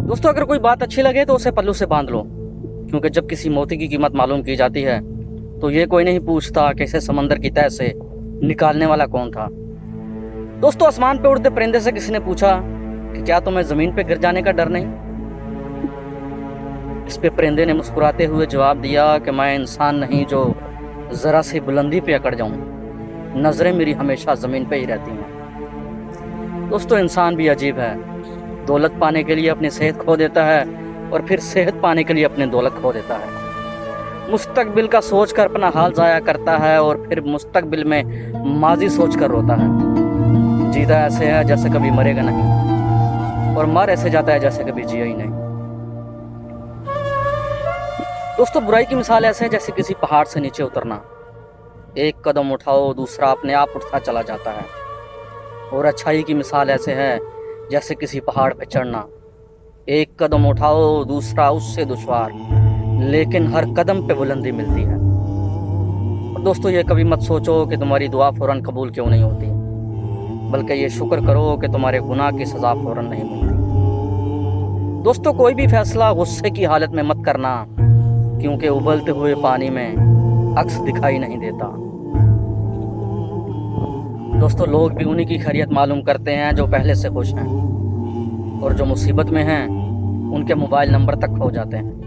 दोस्तों, अगर कोई बात अच्छी लगे तो उसे पल्लू से बांध लो, क्योंकि जब किसी मोती की कीमत मालूम की जाती है तो ये कोई नहीं पूछता कि इसे समंदर की तह से निकालने वाला कौन था। दोस्तों, आसमान पे उड़ते परिंदे से किसी ने पूछा कि क्या तुम्हें जमीन पे गिर जाने का डर नहीं? इस पे परिंदे ने मुस्कुराते हुए जवाब दिया कि मैं इंसान नहीं जो जरा सी बुलंदी पे अकड़ जाऊं, नजरें मेरी हमेशा जमीन पे ही रहती हैं। दोस्तों, इंसान भी अजीब है, दौलत पाने के लिए अपनी सेहत खो देता है और फिर सेहत पाने के लिए अपनी दौलत खो देता है। मुस्तकबिल का सोच कर अपना हाल जाया करता है और फिर मुस्तकबिल में माजी सोच कर रोता है। जीता ऐसे है जैसे कभी मरेगा नहीं, और मर ऐसे जाता है जैसे कभी जिया ही नहीं। दोस्तों, बुराई की मिसाल ऐसे है जैसे किसी पहाड़ से नीचे उतरना। एक कदम उठाओ, दूसरा अपने आप उठता चला जाता है। और अच्छाई की मिसाल ऐसे है जैसे किसी पहाड़ पर चढ़ना। एक कदम उठाओ, दूसरा उससे दुश्वार, लेकिन हर कदम पे बुलंदी मिलती है। और दोस्तों, ये कभी मत सोचो कि तुम्हारी दुआ फौरन कबूल क्यों नहीं होती, बल्कि ये शुक्र करो कि तुम्हारे गुनाह की सज़ा फौरन नहीं मिलती। दोस्तों, कोई भी फैसला गुस्से की हालत में मत करना, क्योंकि उबलते हुए पानी में अक्स दिखाई नहीं देता। दोस्तों, लोग भी उन्हीं की खैरियत मालूम करते हैं जो पहले से खुश हैं, और जो मुसीबत में हैं उनके मोबाइल नंबर तक खो जाते हैं।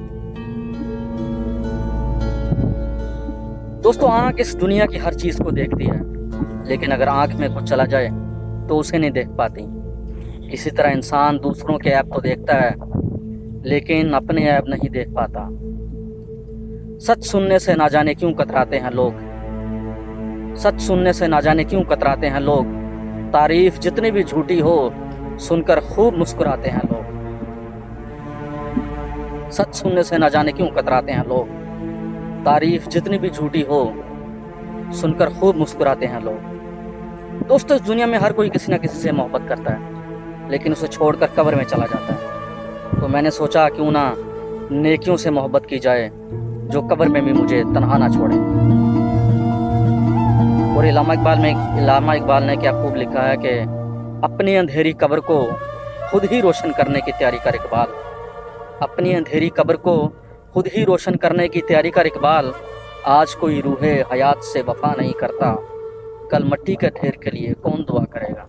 दोस्तों, आंख इस दुनिया की हर चीज़ को देखती है, लेकिन अगर आंख में कुछ चला जाए तो उसे नहीं देख पाती। इसी तरह इंसान दूसरों के ऐप तो देखता है, लेकिन अपने ऐप नहीं देख पाता। सच सुनने से ना जाने क्यों कतराते हैं लोग, सच सुनने से ना जाने क्यों कतराते हैं लोग। तारीफ जितनी भी झूठी हो, सुनकर खूब मुस्कुराते हैं लोग। सच सुनने से ना जाने क्यों कतराते हैं लोग। तारीफ जितनी भी झूठी हो, सुनकर खूब मुस्कुराते हैं लोग। दोस्तों, इस दुनिया में हर कोई किसी न किसी से मोहब्बत करता है, लेकिन उसे छोड़कर कब्र में चला जाता है। तो मैंने सोचा क्यों ना नेकियों से मोहब्बत की जाए, जो कब्र में भी मुझे तन्हा ना छोड़े। और इलामा इकबाल ने क्या खूब लिखा है कि अपनी अंधेरी कब्र को खुद ही रोशन करने की तैयारी कर इकबाल। अपनी अंधेरी कब्र को खुद ही रोशन करने की तैयारी कर इकबाल। आज कोई रूहे हयात से वफा नहीं करता, कल मट्टी के ढेर के लिए कौन दुआ करेगा।